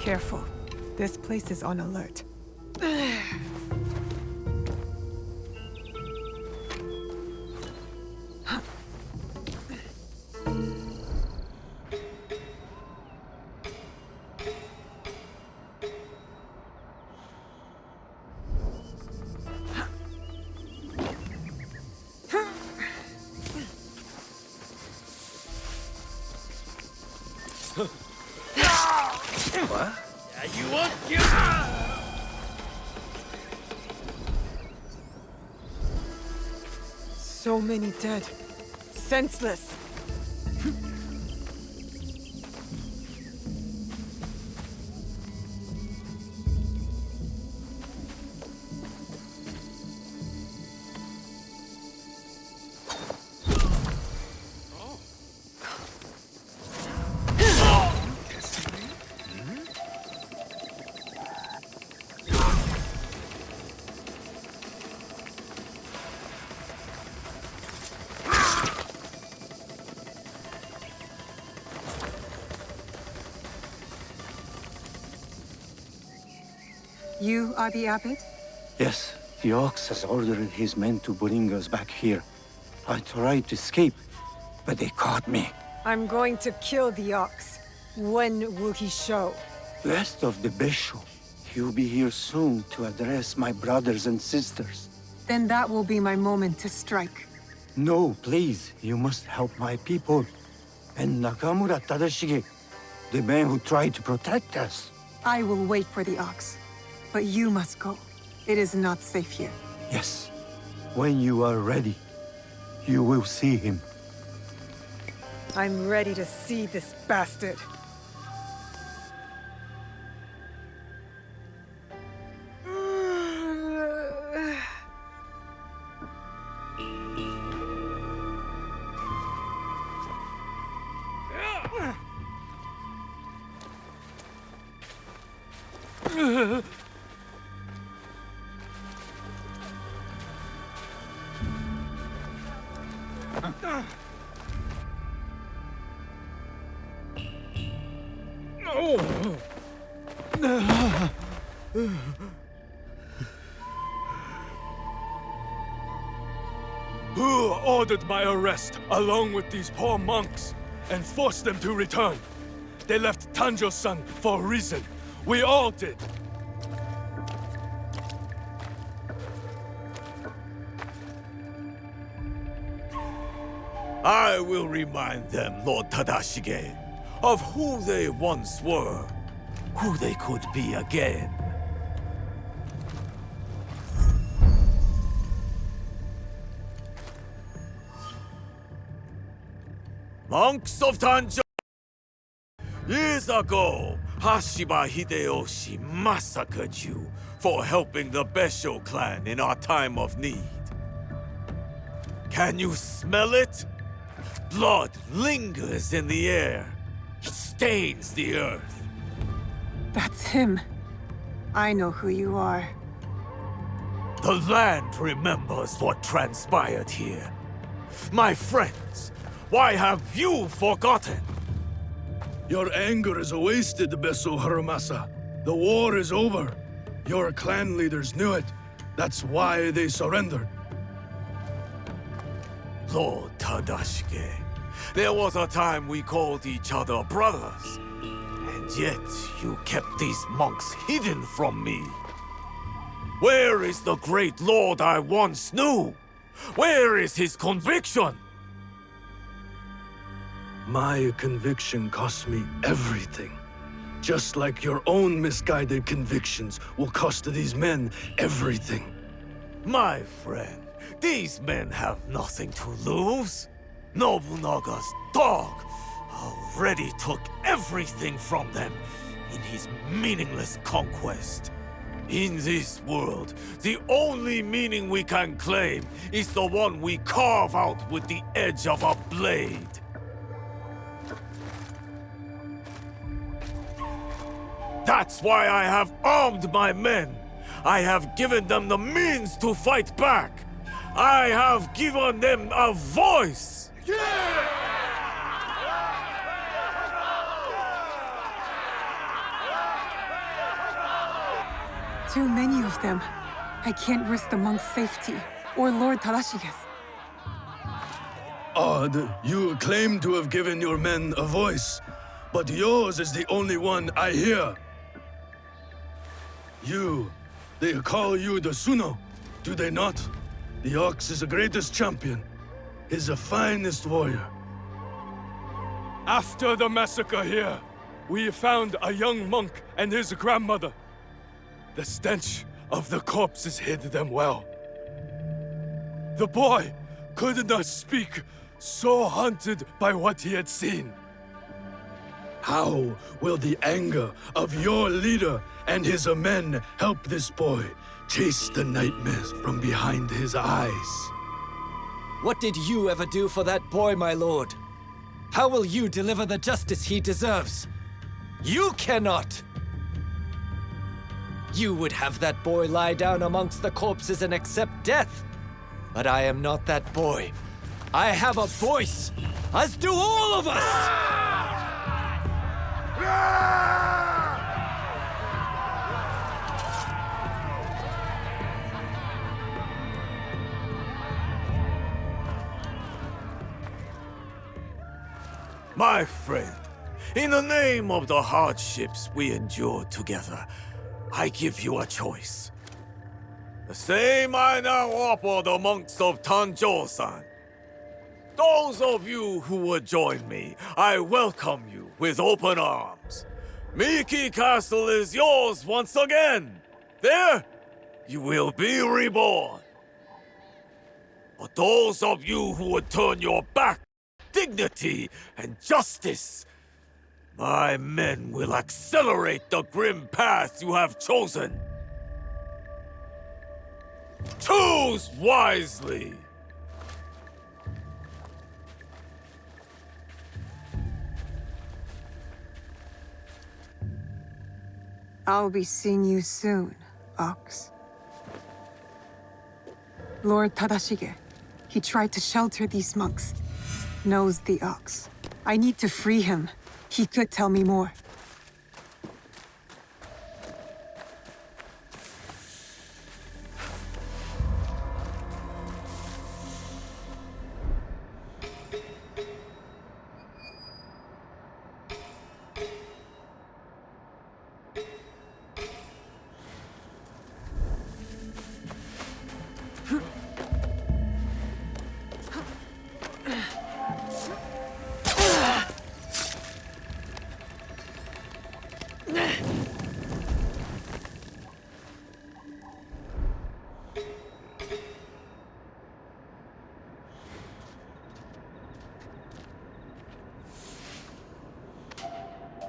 Careful. This place is on alert. What? You want you? So many dead. Senseless. You are the abbot? Yes, the Ox has ordered his men to bring us back here. I tried to escape, but they caught me. I'm going to kill the Ox. When will he show? Rest of the Bishop. He'll be here soon to address my brothers and sisters. Then that will be my moment to strike. No, please, you must help my people. And Nakamura Tadashige, the man who tried to protect us. I will wait for the Ox. But you must go. It is not safe here. Yes, when you are ready, you will see him. I'm ready to see this bastard. Who ordered my arrest, along with these poor monks, and forced them to return? They left Tanjo-san for a reason. We all did. I will remind them, Lord Tadashige, of who they once were, who they could be again. Monks of Tanjo! Years ago, Hashiba Hideyoshi massacred you for helping the Besho clan in our time of need. Can you smell it? Blood lingers in the air. It stains the earth. That's him. I know who you are. The land remembers what transpired here. My friends, why have you forgotten? Your anger is wasted, Beso Harumasa. The war is over. Your clan leaders knew it. That's why they surrendered. Lord Tadashige, there was a time we called each other brothers. And yet, you kept these monks hidden from me. Where is the great lord I once knew? Where is his conviction? My conviction cost me everything. Just like your own misguided convictions will cost these men everything. My friend, these men have nothing to lose. Nobunaga's dog already took everything from them in his meaningless conquest. In this world, the only meaning we can claim is the one we carve out with the edge of a blade. That's why I have armed my men. I have given them the means to fight back. I have given them a voice. Too many of them. I can't risk the monk's safety, or Lord Tadashige's. Odd, you claim to have given your men a voice, but yours is the only one I hear. They call you the Suno, do they not? The Ox is the greatest champion. He's the finest warrior. After the massacre here, we found a young monk and his grandmother. The stench of the corpses hid them well. The boy could not speak, so haunted by what he had seen. How will the anger of your leader and his men help this boy chase the nightmares from behind his eyes? What did you ever do for that boy, my lord? How will you deliver the justice he deserves? You cannot! You would have that boy lie down amongst the corpses and accept death. But I am not that boy. I have a voice, as do all of us! My friend, in the name of the hardships we endured together, I give you a choice. The same I now offer the monks of Tanjo-san. Those of you who would join me, I welcome you with open arms. Miki Castle is yours once again. There, you will be reborn. But those of you who would turn your back, dignity and justice, my men will accelerate the grim path you have chosen. Choose wisely. I'll be seeing you soon, Ox. Lord Tadashige, he tried to shelter these monks. Knows the Ox. I need to free him. He could tell me more.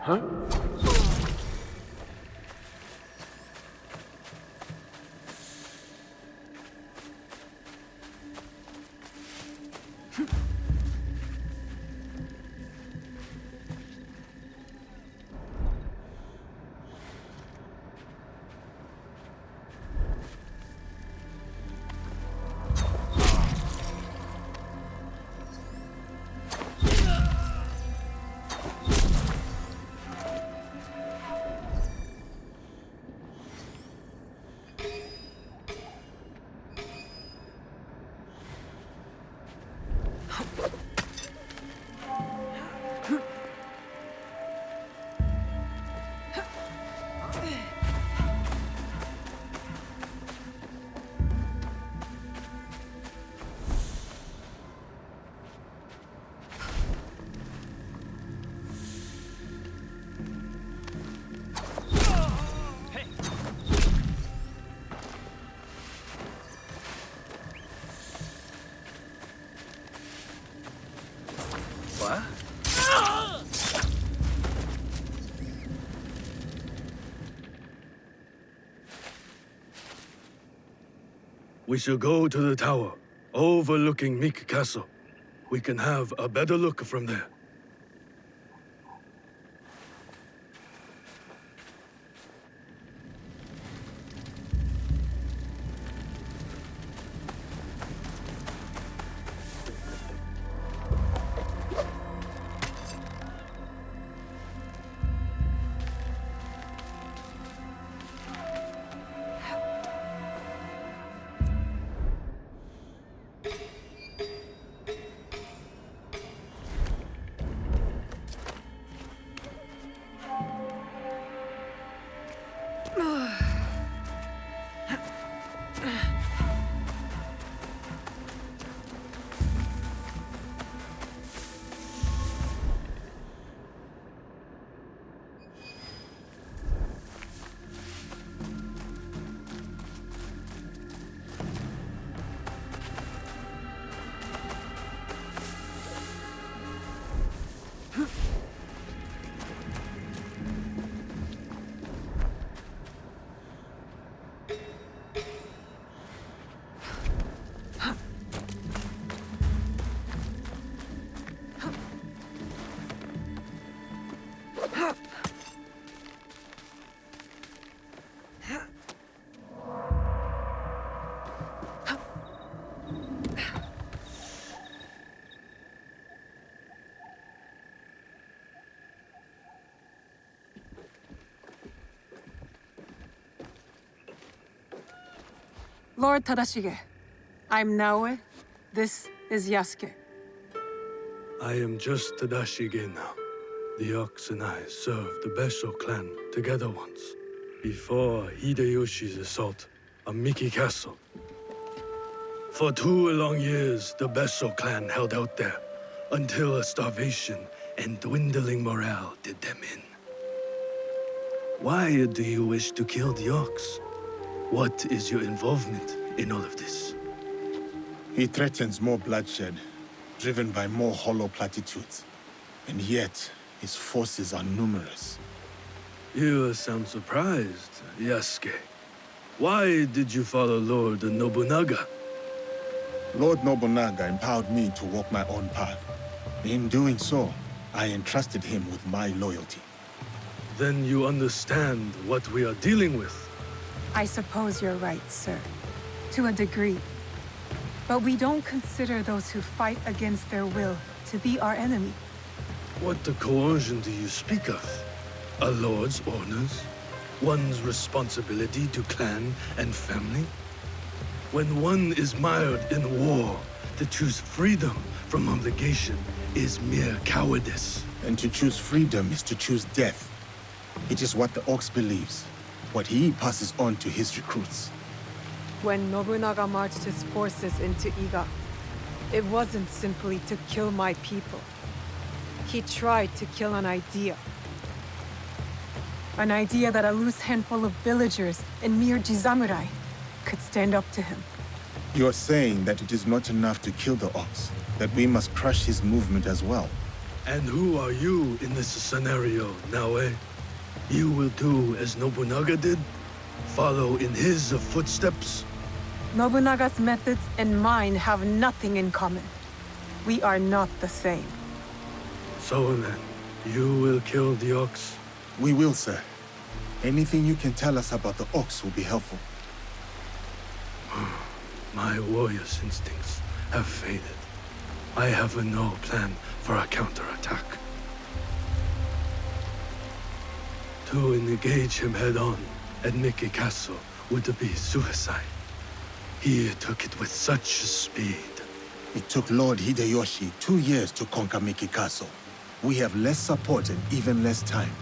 What? We shall go to the tower, overlooking Meek Castle. We can have a better look from there. Lord Tadashige, I'm Naoe. This is Yasuke. I am just Tadashige now. The Ox and I served the Besho clan together once, before Hideyoshi's assault on Miki Castle. For 2 long years, the Besho clan held out there, until a starvation and dwindling morale did them in. Why do you wish to kill the Ox? What is your involvement in all of this? He threatens more bloodshed, driven by more hollow platitudes. And yet, his forces are numerous. You sound surprised, Yasuke. Why did you follow Lord Nobunaga? Lord Nobunaga empowered me to walk my own path. In doing so, I entrusted him with my loyalty. Then you understand what we are dealing with. I suppose you're right, sir. To a degree. But we don't consider those who fight against their will to be our enemy. What the coercion do you speak of? A lord's orders? One's responsibility to clan and family? When one is mired in war, to choose freedom from obligation is mere cowardice. And to choose freedom is to choose death. It is what the Ox believes, what he passes on to his recruits. When Nobunaga marched his forces into Iga, it wasn't simply to kill my people. He tried to kill an idea. An idea that a loose handful of villagers and mere Jizamurai could stand up to him. You're saying that it is not enough to kill the Ox, that we must crush his movement as well. And who are you in this scenario, Naoe? You will do as Nobunaga did? Follow in his footsteps? Nobunaga's methods and mine have nothing in common. We are not the same. So then, you will kill the Ox? We will, sir. Anything you can tell us about the Ox will be helpful. My warrior's instincts have faded. I have no plan for a counterattack. To engage him head-on at Miki Castle would be suicide. He took it with such speed. It took Lord Hideyoshi 2 years to conquer Miki Castle. We have less support and even less time.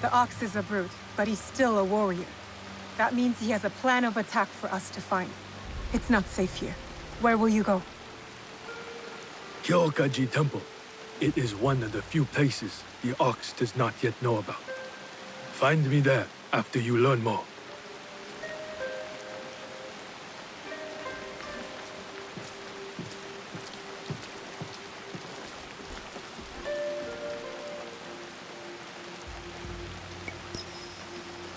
The Ox is a brute, but he's still a warrior. That means he has a plan of attack for us to find. It's not safe here. Where will you go? Kyokaji Temple. It is one of the few places the Ox does not yet know about. Find me there after you learn more.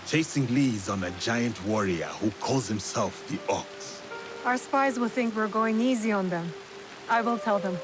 Chasing leads on a giant warrior who calls himself the Ox. Our spies will think we're going easy on them. I will tell them.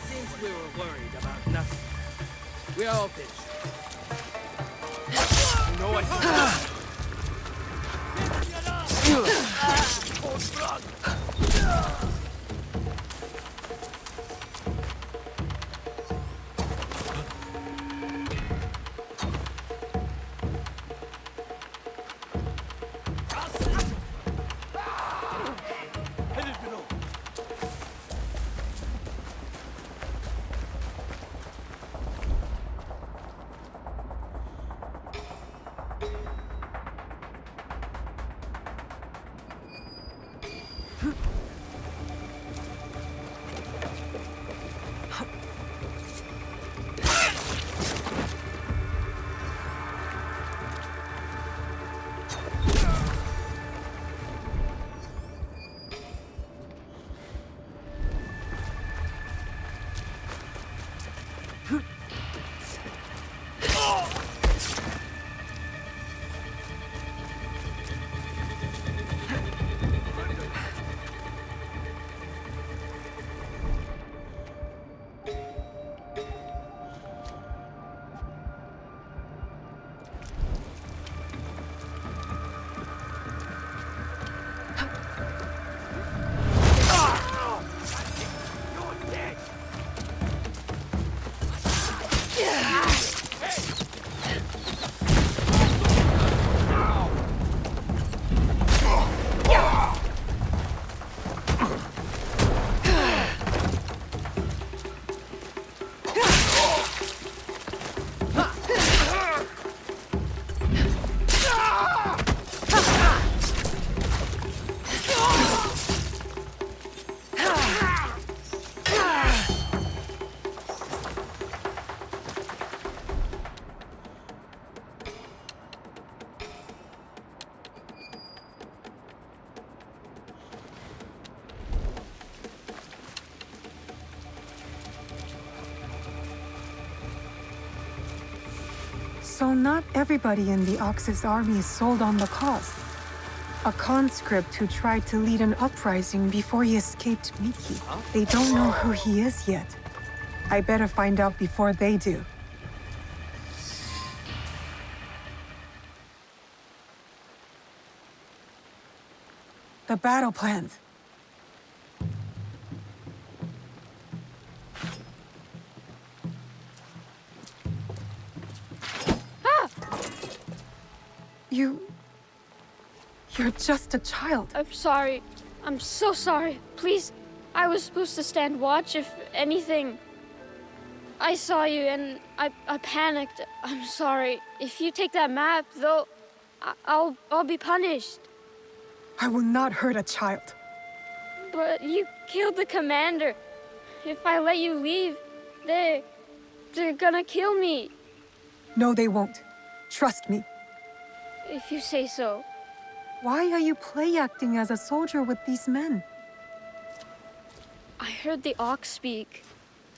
Since we were worried about nothing, we're all pitched. You know what? So not everybody in the Ox's army is sold on the cause. A conscript who tried to lead an uprising before he escaped Miki. They don't know who he is yet. I better find out before they do. The battle plans. You're just a child. I'm sorry. I'm so sorry. Please, I was supposed to stand watch if anything. I saw you and I panicked. I'm sorry. If you take that map, though, I'll be punished. I will not hurt a child. But you killed the commander. If I let you leave, they're gonna kill me. No, they won't. Trust me. If you say so. Why are you play acting as a soldier with these men? I heard the Ox speak.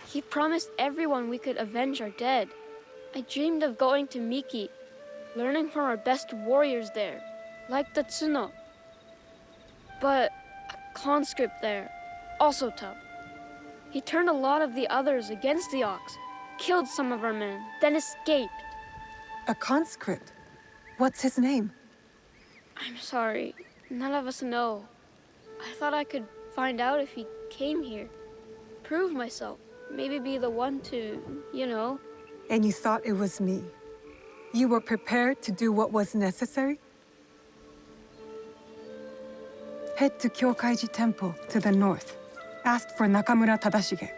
He promised everyone we could avenge our dead. I dreamed of going to Miki, learning from our best warriors there, like the Tsuno. But a conscript there, also tough. He turned a lot of the others against the Ox, killed some of our men, then escaped. A conscript? What's his name? I'm sorry. None of us know. I thought I could find out if he came here. Prove myself. Maybe be the one to, you know. And you thought it was me? You were prepared to do what was necessary? Head to Kyokaiji Temple to the north. Ask for Nakamura Tadashige.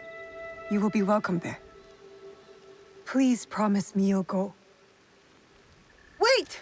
You will be welcome there. Please promise me you'll go. Wait!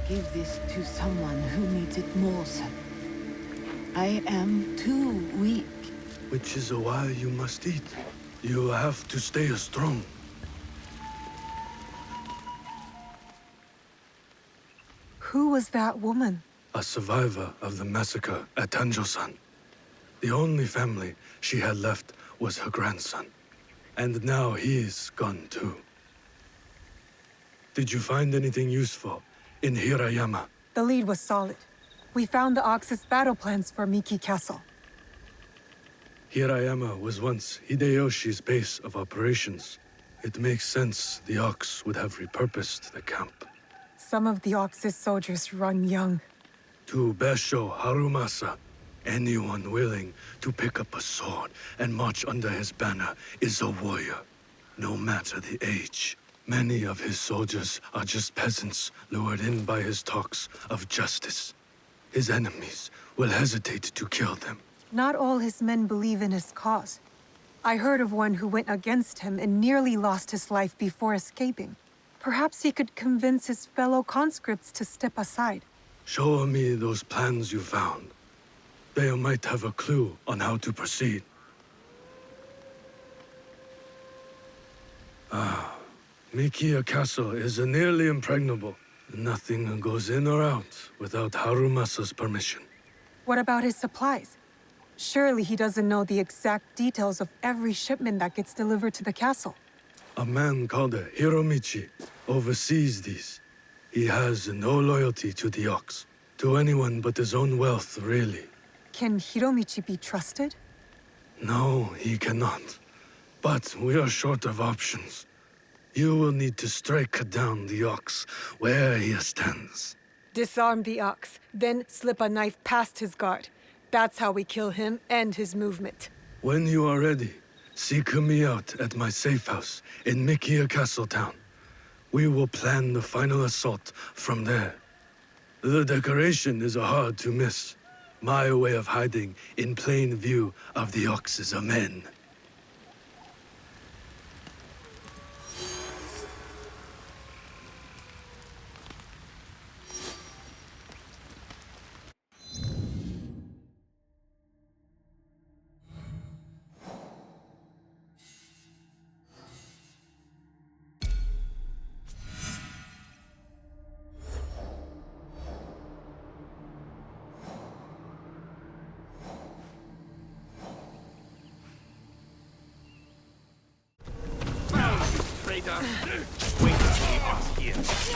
give this to someone who needs it more, sir. I am too weak. Which is why you must eat. You have to stay strong. Who was that woman? A survivor of the massacre at Tanjo-san. The only family she had left was her grandson. And now he's gone too. Did you find anything useful in Hirayama? The lead was solid. We found the Ox's battle plans for Miki Castle. Hirayama was once Hideyoshi's base of operations. It makes sense the Ox would have repurposed the camp. Some of the Ox's soldiers run young. To Besho Harumasa, anyone willing to pick up a sword and march under his banner is a warrior, no matter the age. Many of his soldiers are just peasants lured in by his talks of justice. His enemies will hesitate to kill them. Not all his men believe in his cause. I heard of one who went against him and nearly lost his life before escaping. Perhaps he could convince his fellow conscripts to step aside. Show me those plans you found. They might have a clue on how to proceed. Mikiya Castle is nearly impregnable. Nothing goes in or out without Harumasa's permission. What about his supplies? Surely he doesn't know the exact details of every shipment that gets delivered to the castle. A man called Hiromichi oversees these. He has no loyalty to the Ox, to anyone but his own wealth, really. Can Hiromichi be trusted? No, he cannot. But we are short of options. You will need to strike down the Ox where he stands. Disarm the Ox, then slip a knife past his guard. That's how we kill him and his movement. When you are ready, seek me out at my safe house in Mikiya Castle Town. We will plan the final assault from there. The decoration is hard to miss. My way of hiding in plain view of the Ox's men.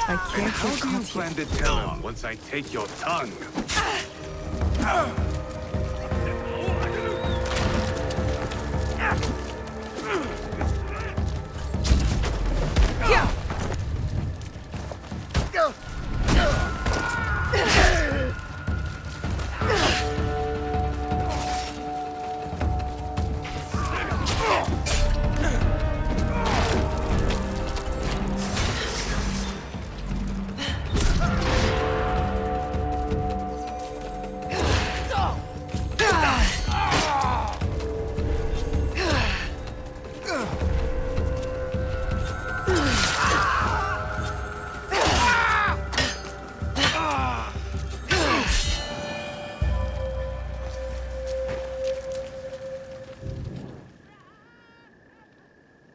I can't How get do you caught here. plan to tell him once I take your tongue?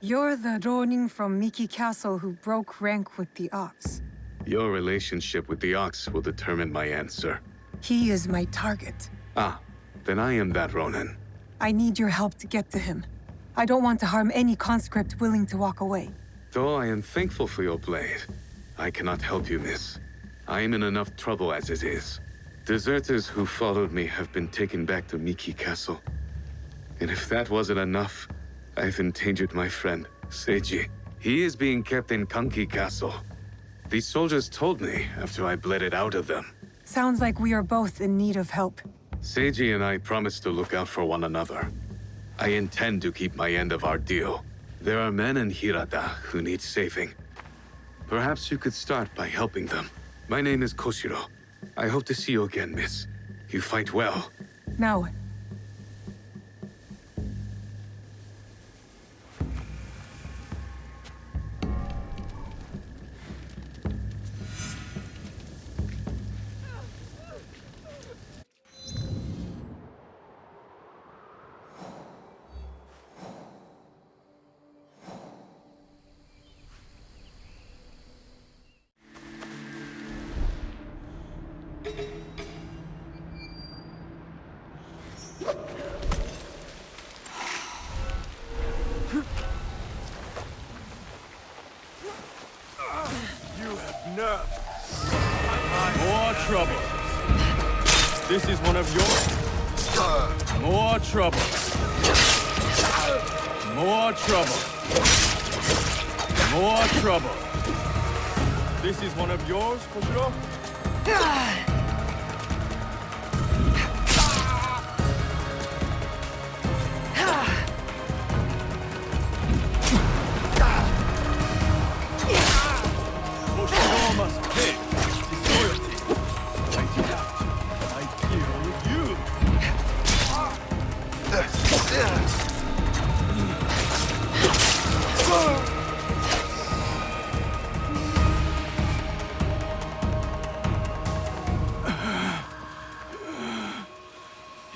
You're the Ronin from Miki Castle who broke rank with the Ox. Your relationship with the Ox will determine my answer. He is my target. Ah, then I am that Ronin. I need your help to get to him. I don't want to harm any conscript willing to walk away. Though I am thankful for your blade, I cannot help you, miss. I am in enough trouble as it is. Deserters who followed me have been taken back to Miki Castle. And if that wasn't enough, I've endangered my friend, Seiji. He is being kept in Kanki Castle. These soldiers told me after I bled it out of them. Sounds like we are both in need of help. Seiji and I promised to look out for one another. I intend to keep my end of our deal. There are men in Hirata who need saving. Perhaps you could start by helping them. My name is Koshiro. I hope to see you again, miss. You fight well. Now, trouble. This is one of yours. More trouble. More trouble. More trouble. This is one of yours, Koshiro? Koshiro must pay his loyalty. Fight it out. I deal with you.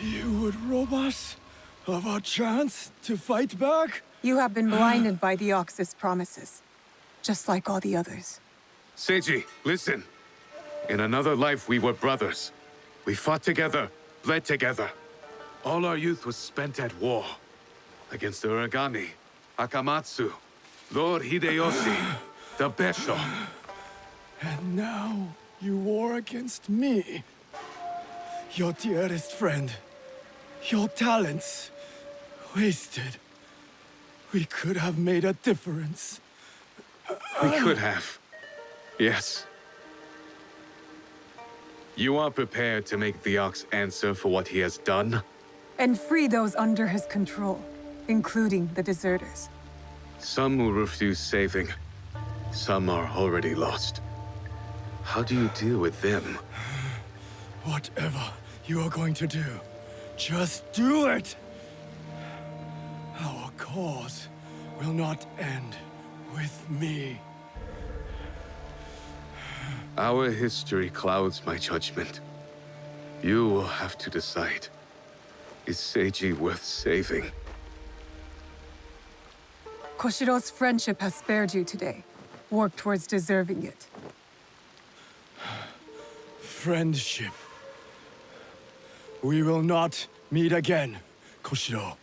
You would rob us of our chance to fight back? You have been blinded by the Ox's promises, just like all the others. Seiji, listen. In another life, we were brothers. We fought together, bled together. All our youth was spent at war. Against the Uragami, Akamatsu, Lord Hideyoshi, the Besho. And now you war against me. Your dearest friend. Your talents. Wasted. We could have made a difference. We could have. Yes. You are prepared to make the Ox answer for what he has done? And free those under his control, including the deserters. Some will refuse saving. Some are already lost. How do you deal with them? Whatever you are going to do, just do it! Our cause will not end with me. Our history clouds my judgment. You will have to decide. Is Seiji worth saving? Koshiro's friendship has spared you today. Work towards deserving it. Friendship. We will not meet again, Koshiro.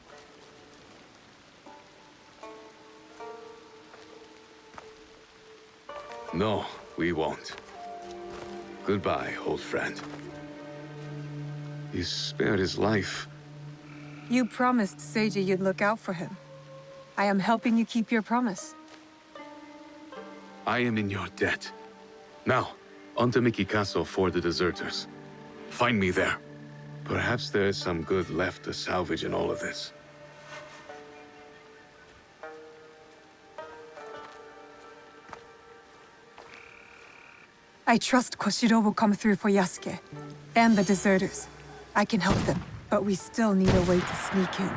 No, we won't. Goodbye, old friend. You spared his life. You promised Seiji you'd look out for him. I am helping you keep your promise. I am in your debt. Now, on to Miki Castle for the deserters. Find me there. Perhaps there is some good left to salvage in all of this. I trust Koshiro will come through for Yasuke and the deserters. I can help them, but we still need a way to sneak in.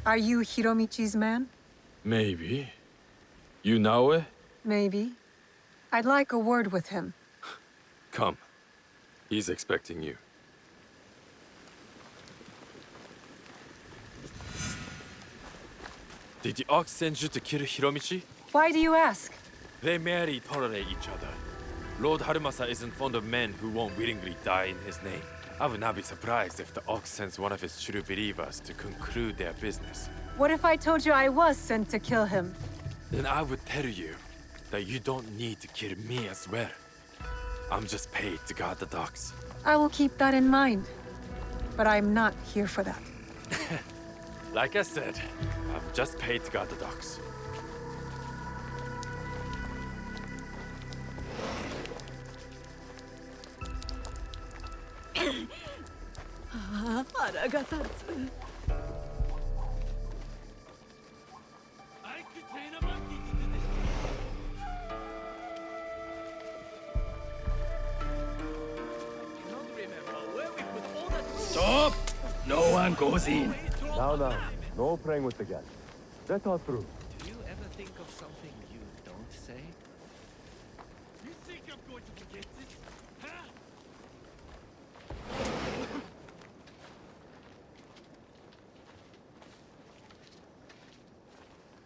Are you Hiromichi's man? Maybe. You Naoe? Maybe. I'd like a word with him. Come. He's expecting you. Did the Ox send you to kill Hiromichi? Why do you ask? They merely tolerate each other. Lord Harumasa isn't fond of men who won't willingly die in his name. I would not be surprised if the Ox sends one of his true believers to conclude their business. What if I told you I was sent to kill him? Then I would tell you that you don't need to kill me as well. I'm just paid to guard the docks. I will keep that in mind. But I'm not here for that. Like I said, I'm just paid to guard the docks. Stop! No one goes in. Now, no praying with the gas. Let us through. Do you ever think of something you don't say? You think I'm going to forget this? Huh?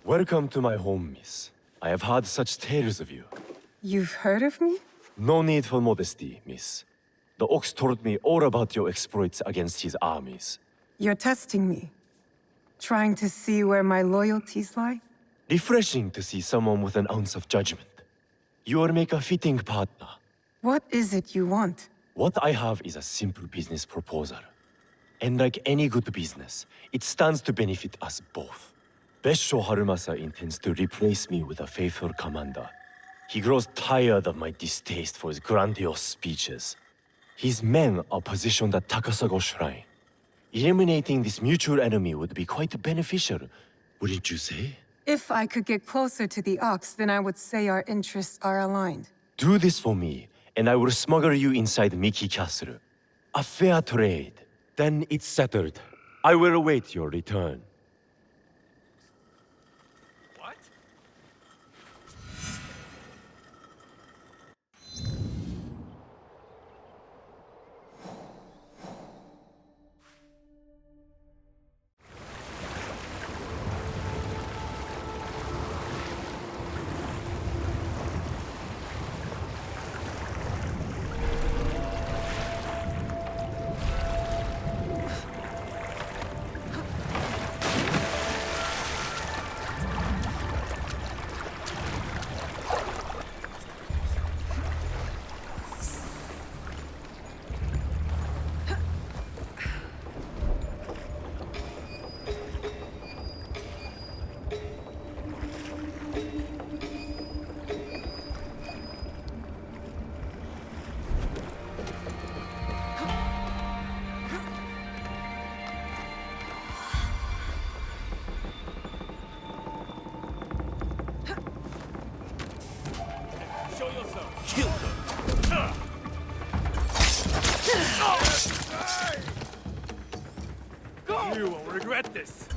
Welcome to my home, miss. I have heard such tales of you. You've heard of me? No need for modesty, miss. The Ox told me all about your exploits against his armies. You're testing me. Trying to see where my loyalties lie? Refreshing to see someone with an ounce of judgment. You will make a fitting partner. What is it you want? What I have is a simple business proposal. And like any good business, it stands to benefit us both. Besho Harumasa intends to replace me with a faithful commander. He grows tired of my distaste for his grandiose speeches. His men are positioned at Takasago Shrine. Eliminating this mutual enemy would be quite beneficial, wouldn't you say? If I could get closer to the Ox, then I would say our interests are aligned. Do this for me, and I will smuggle you inside Miki Castle. A fair trade. Then it's settled. I will await your return. You will regret this.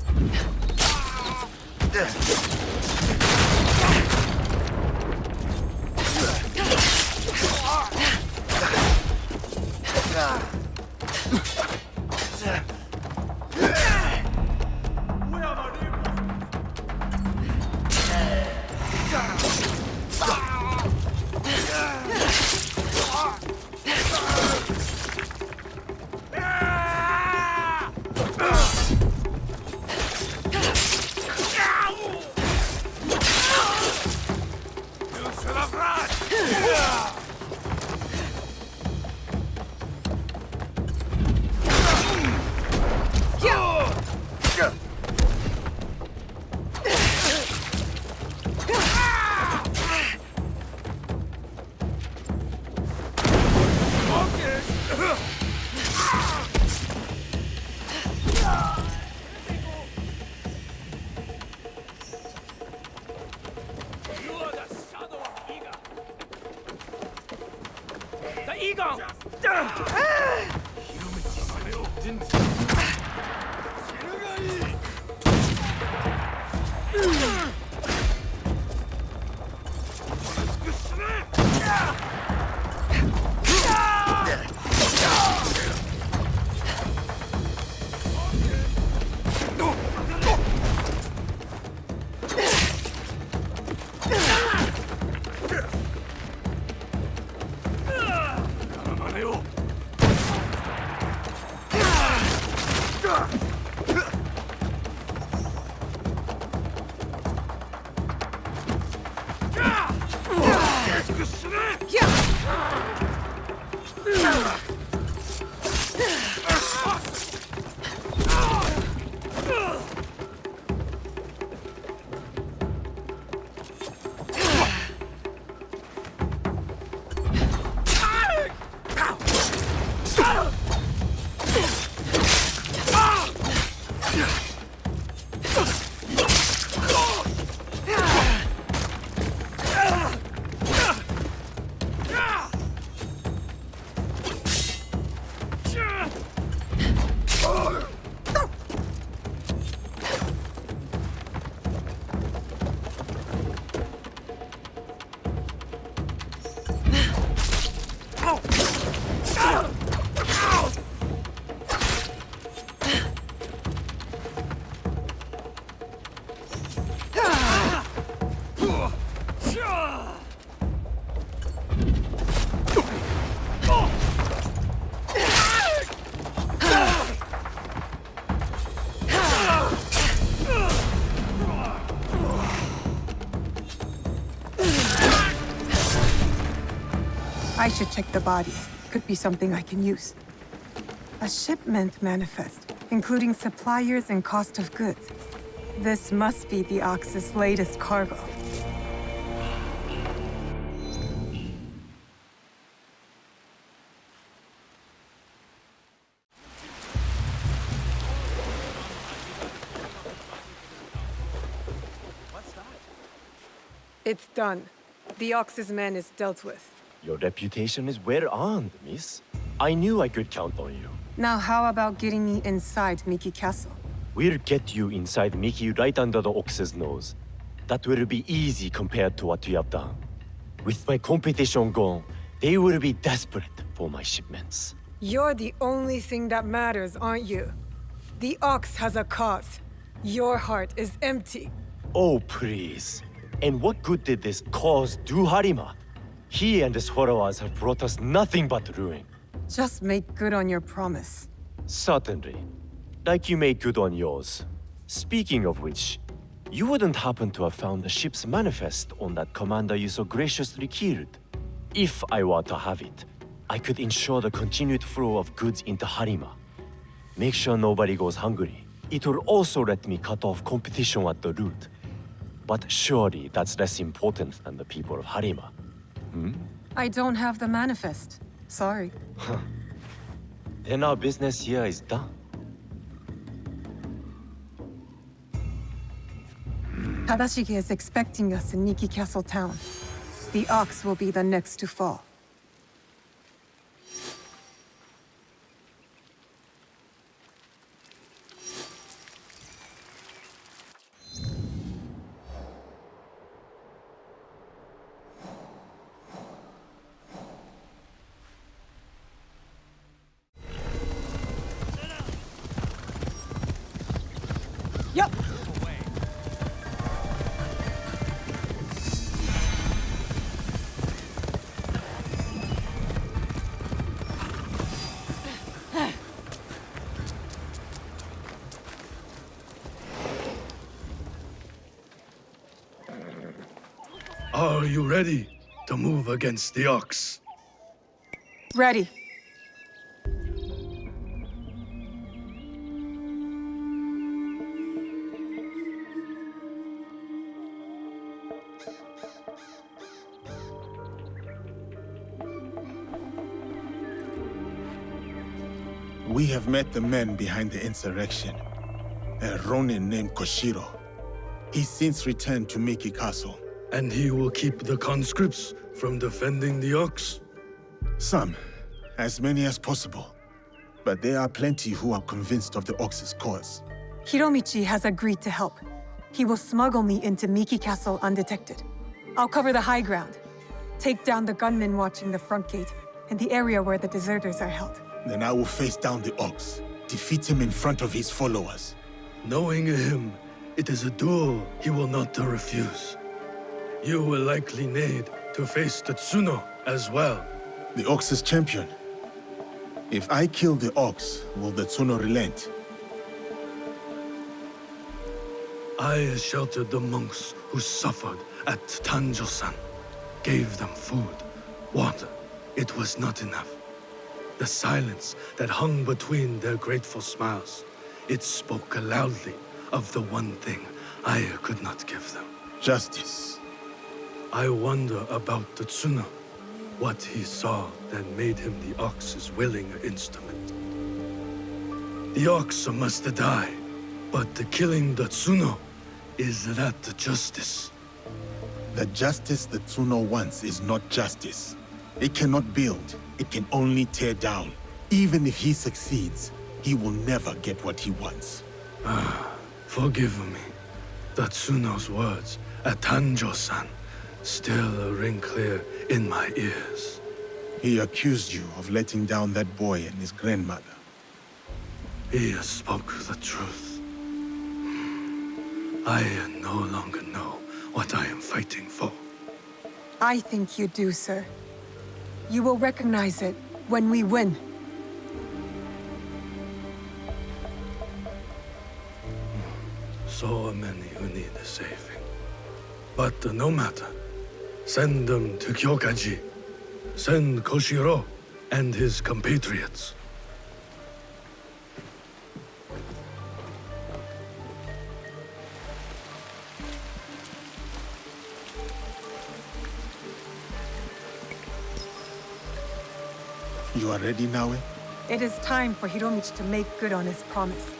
I should check the body. Could be something I can use. A shipment manifest, including suppliers and cost of goods. This must be the Ox's latest cargo. It's done. The Ox's man is dealt with. Your reputation is well earned, miss. I knew I could count on you. Now how about getting me inside Miki Castle? We'll get you inside Miki right under the Ox's nose. That will be easy compared to what we have done. With my competition gone, they will be desperate for my shipments. You're the only thing that matters, aren't you? The Ox has a cause. Your heart is empty. Oh, please. And what good did this cause do Harima? He and his followers have brought us nothing but ruin. Just make good on your promise. Certainly. Like you made good on yours. Speaking of which, you wouldn't happen to have found the ship's manifest on that commander you so graciously killed. If I were to have it, I could ensure the continued flow of goods into Harima. Make sure nobody goes hungry. It will also let me cut off competition at the root. But surely that's less important than the people of Harima. I don't have the manifest. Sorry. Then our business here is done. Tadashige is expecting us in Miki Castle town. The Ox will be the next to fall. Yup. Are you ready to move against the Ox? Ready. We have met the men behind the insurrection. A Ronin named Koshiro. He's since returned to Miki Castle. And he will keep the conscripts from defending the Ox? Some. As many as possible. But there are plenty who are convinced of the Ox's cause. Hiromichi has agreed to help. He will smuggle me into Miki Castle undetected. I'll cover the high ground. Take down the gunmen watching the front gate and the area where the deserters are held. Then I will face down the Ox. Defeat him in front of his followers. Knowing him, it is a duel he will not refuse. You will likely need to face the Tsuno as well. The Ox's champion. If I kill the Ox, will the Tsuno relent? I sheltered the monks who suffered at Tanjo-san. Gave them food, water. It was not enough. The silence that hung between their grateful smiles, it spoke loudly of the one thing I could not give them. Justice. I wonder about the Tsuno. What he saw that made him the Ox's willing instrument. The Ox must die, but killing the Tsuno, is that justice? The justice the Tsuno wants is not justice. It cannot build, it can only tear down. Even if he succeeds, he will never get what he wants. Forgive me. The Tsuno's words at Tanjo-san still ring clear in my ears. He accused you of letting down that boy and his grandmother. He spoke the truth. I no longer know what I am fighting for. I think you do, sir. You will recognize it when we win. So many who need saving. But no matter. Send them to Kyokaji. Sengoku-era and his compatriots. You are ready, Naoe? It is time for Hiromichi to make good on his promise.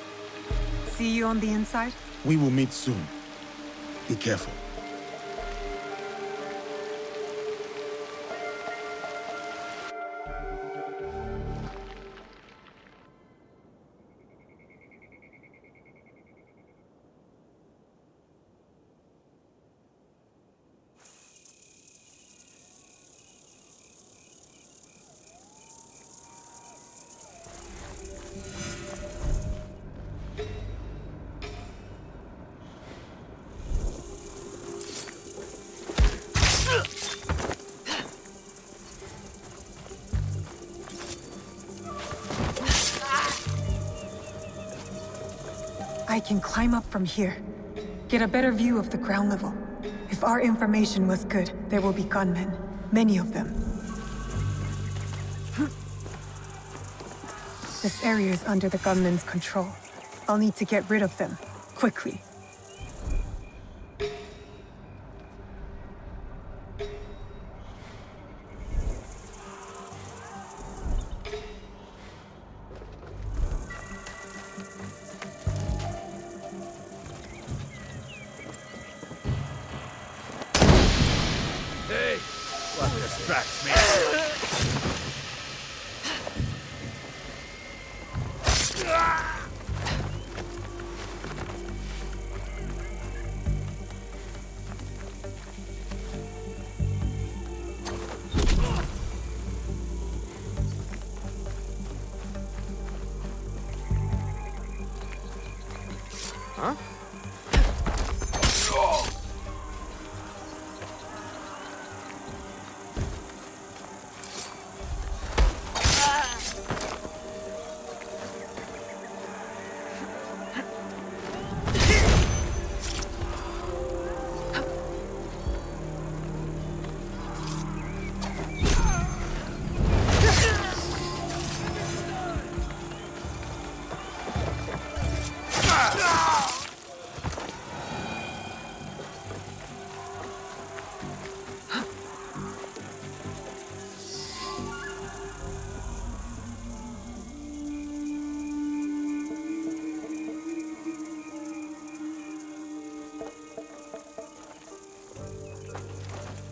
See you on the inside? We will meet soon. Be careful. I can climb up from here. Get a better view of the ground level. If our information was good, there will be gunmen. Many of them. This area is under the gunmen's control. I'll need to get rid of them. Quickly. Hey, what distracts me? Huh?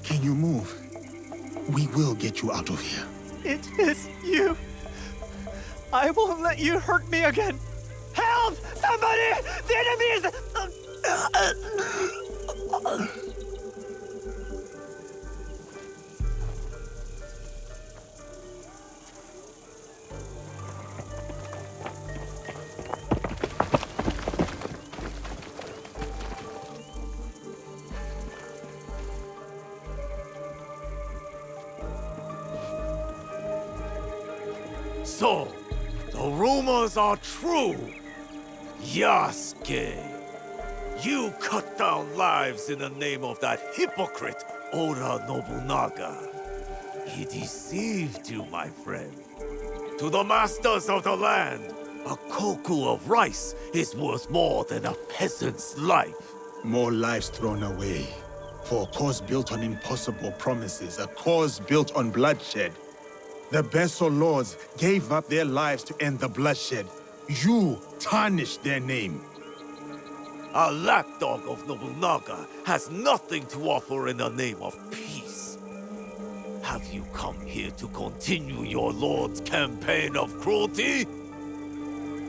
Can you move? We will get you out of here. It is you. I won't let you hurt me again. Help! Somebody! The enemy is... So, the rumors are true. Yasuke, you cut down lives in the name of that hypocrite Oda Nobunaga. He deceived you, my friend. To the masters of the land, a koku of rice is worth more than a peasant's life. More lives thrown away. For a cause built on impossible promises, a cause built on bloodshed. The Besso lords gave up their lives to end the bloodshed. You tarnished their name. A lapdog of Nobunaga has nothing to offer in the name of peace. Have you come here to continue your lord's campaign of cruelty?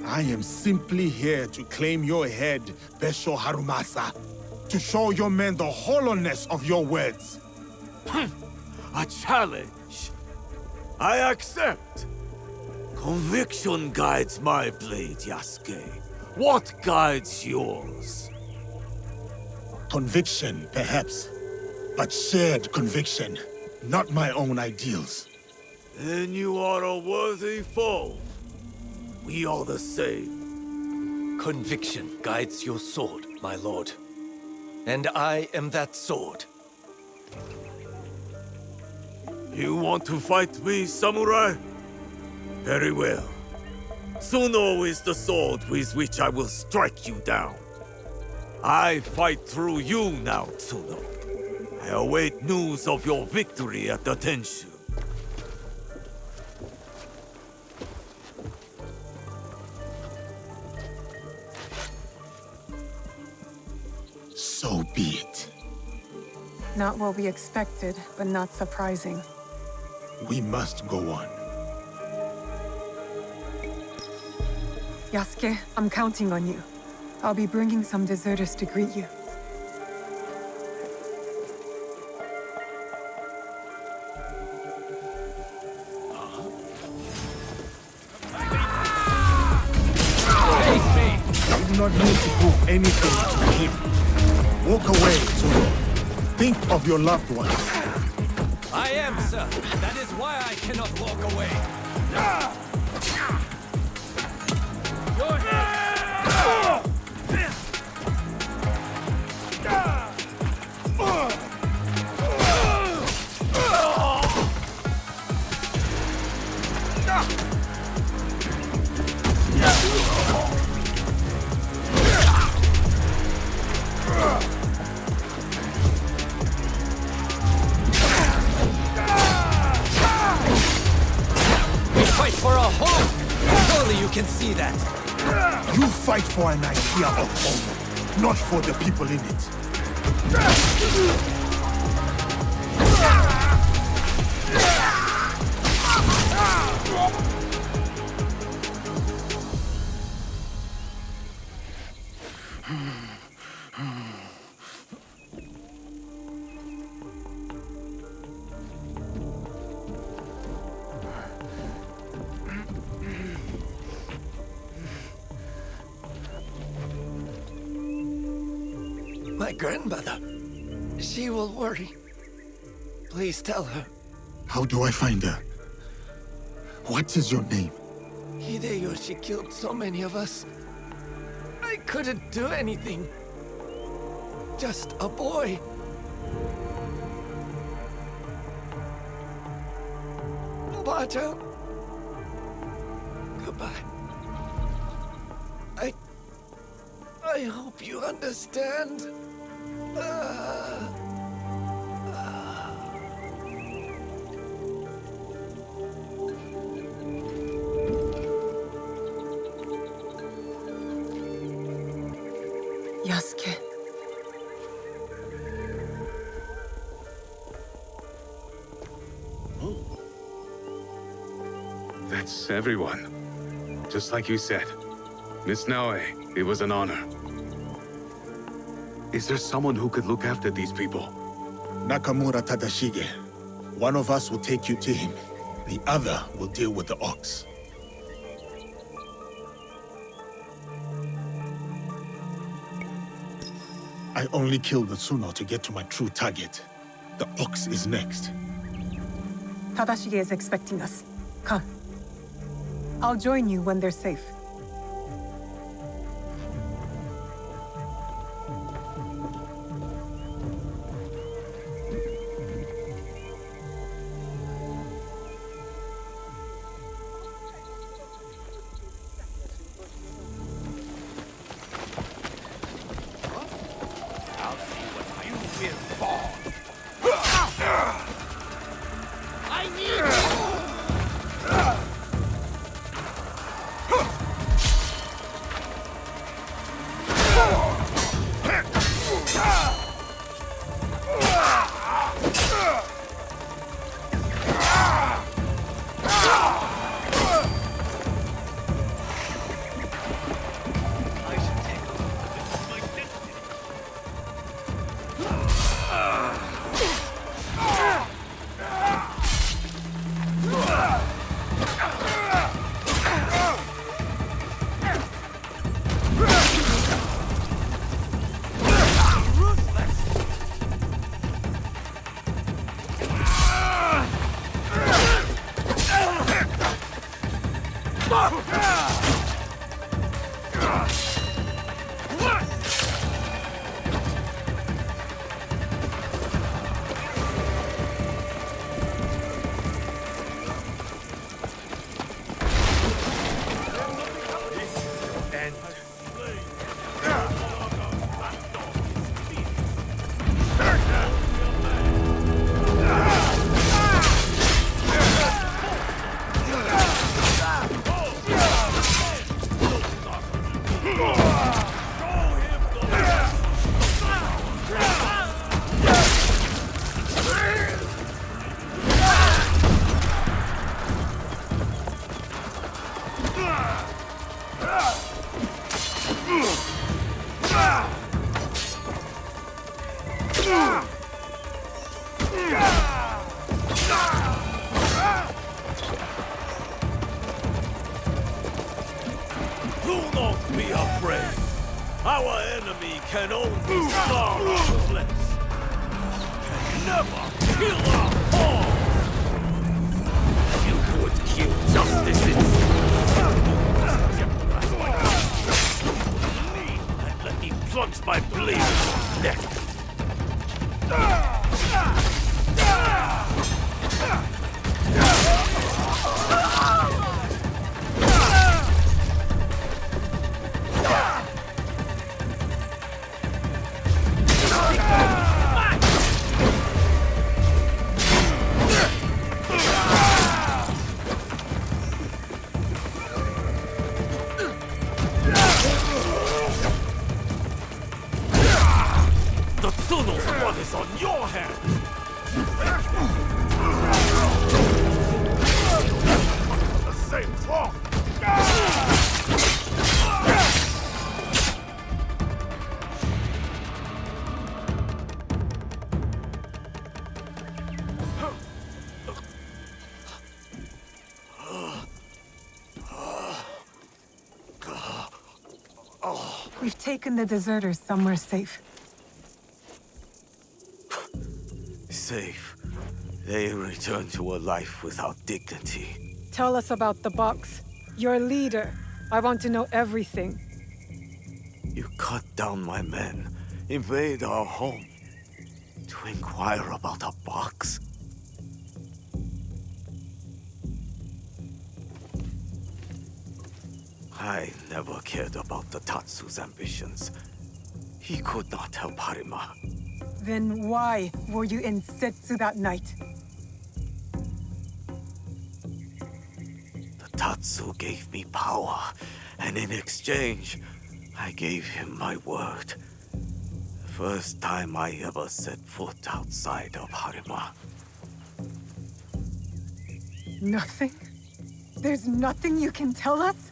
I am simply here to claim your head, Besho Harumasa. To show your men the hollowness of your words. A challenge. I accept. Conviction guides my blade, Yasuke. What guides yours? Conviction, perhaps. But shared conviction, not my own ideals. Then you are a worthy foe. We are the same. Conviction guides your sword, my lord. And I am that sword. You want to fight me, samurai? Very well. Tsuno is the sword with which I will strike you down. I fight through you now, Tsuno. I await news of your victory at the Tenshu. So be it. Not what we expected, but not surprising. We must go on. Yasuke, I'm counting on you. I'll be bringing some deserters to greet you. You do not need to prove anything to him. Walk away, Tsuno. Think of your loved ones. I am, sir. That is why I cannot walk away. Your head! Fight for a home! Surely you can see that! You fight for an idea of home, not for the people in it. My grandmother. She will worry. Please tell her. How do I find her? What is your name? Hideyoshi killed so many of us. I couldn't do anything. Just a boy. Ba-chan. Goodbye. I hope you understand. Yasuke. That's everyone. Just like you said. Miss Naoe, it was an honor. Is there someone who could look after these people? Nakamura Tadashige. One of us will take you to him. The other will deal with the ox. I only killed the Tsuno to get to my true target. The ox is next. Tadashige is expecting us. Come. I'll join you when they're safe. afraid. Our enemy can only starve our flesh. Can never kill our cause. You would kill justice and let me plunge my blade in your neck. The Tsuno's blood is on your hands! The same cloth! We've taken the deserters somewhere safe. Safe. They return to a life without dignity. Tell us about the box. Your leader. I want to know everything. You cut down my men, invade our home, to inquire about a box. I never cared about the Tatsu's ambitions. He could not help Harima. Then why were you in Setsu that night? The Tatsu gave me power, and in exchange, I gave him my word. The first time I ever set foot outside of Harima. Nothing? There's nothing you can tell us?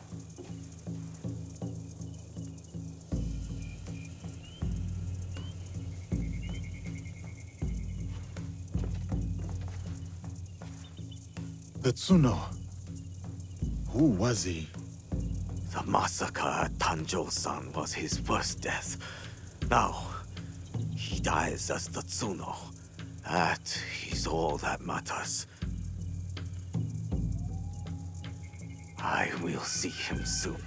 The Tsuno. Who was he? The massacre at Tanjo-san was his first death. Now, he dies as the Tsuno. That is all that matters. I will see him soon.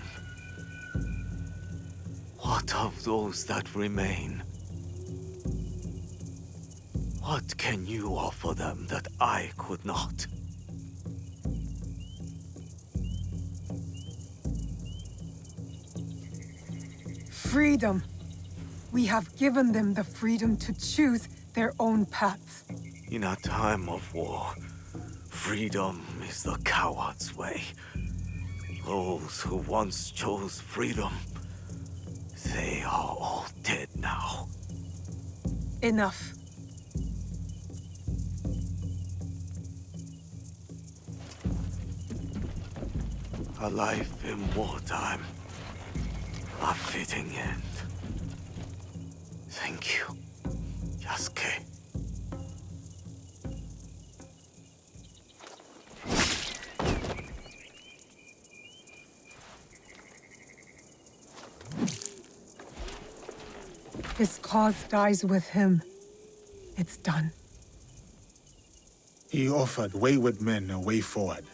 What of those that remain? What can you offer them that I could not? Freedom. We have given them the freedom to choose their own paths. In a time of war, freedom is the coward's way. Those who once chose freedom, they are all dead now. Enough. A life in wartime. A fitting end. Thank you, Yasuke. His cause dies with him. It's done. He offered wayward men a way forward.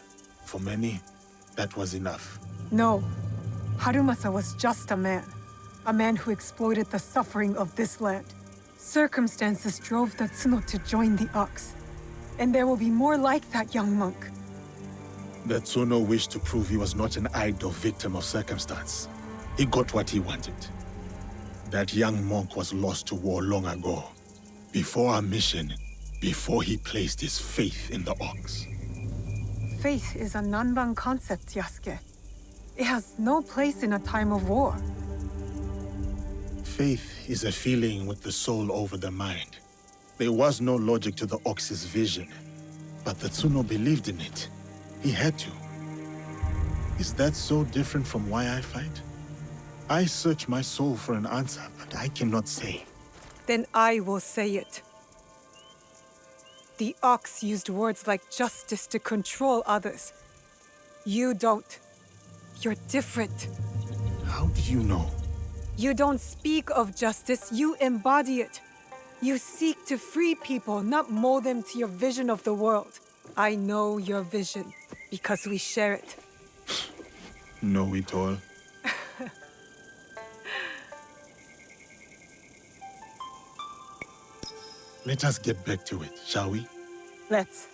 For many, that was enough. No. Harumasa was just a man. A man who exploited the suffering of this land. Circumstances drove the Tsuno to join the Ox. And there will be more like that young monk. The Tsuno wished to prove he was not an idle victim of circumstance. He got what he wanted. That young monk was lost to war long ago. Before our mission, before he placed his faith in the Ox. Faith is a Nanban concept, Yasuke. It has no place in a time of war. Faith is a feeling with the soul over the mind. There was no logic to the Ox's vision, but the Tsuno believed in it. He had to. Is that so different from why I fight? I search my soul for an answer, but I cannot say. Then I will say it. The Ox used words like justice to control others. You don't. You're different. How did you know? You don't speak of justice, you embody it. You seek to free people, not mold them to your vision of the world. I know your vision, because we share it. Know it all. Let us get back to it, shall we? Let's.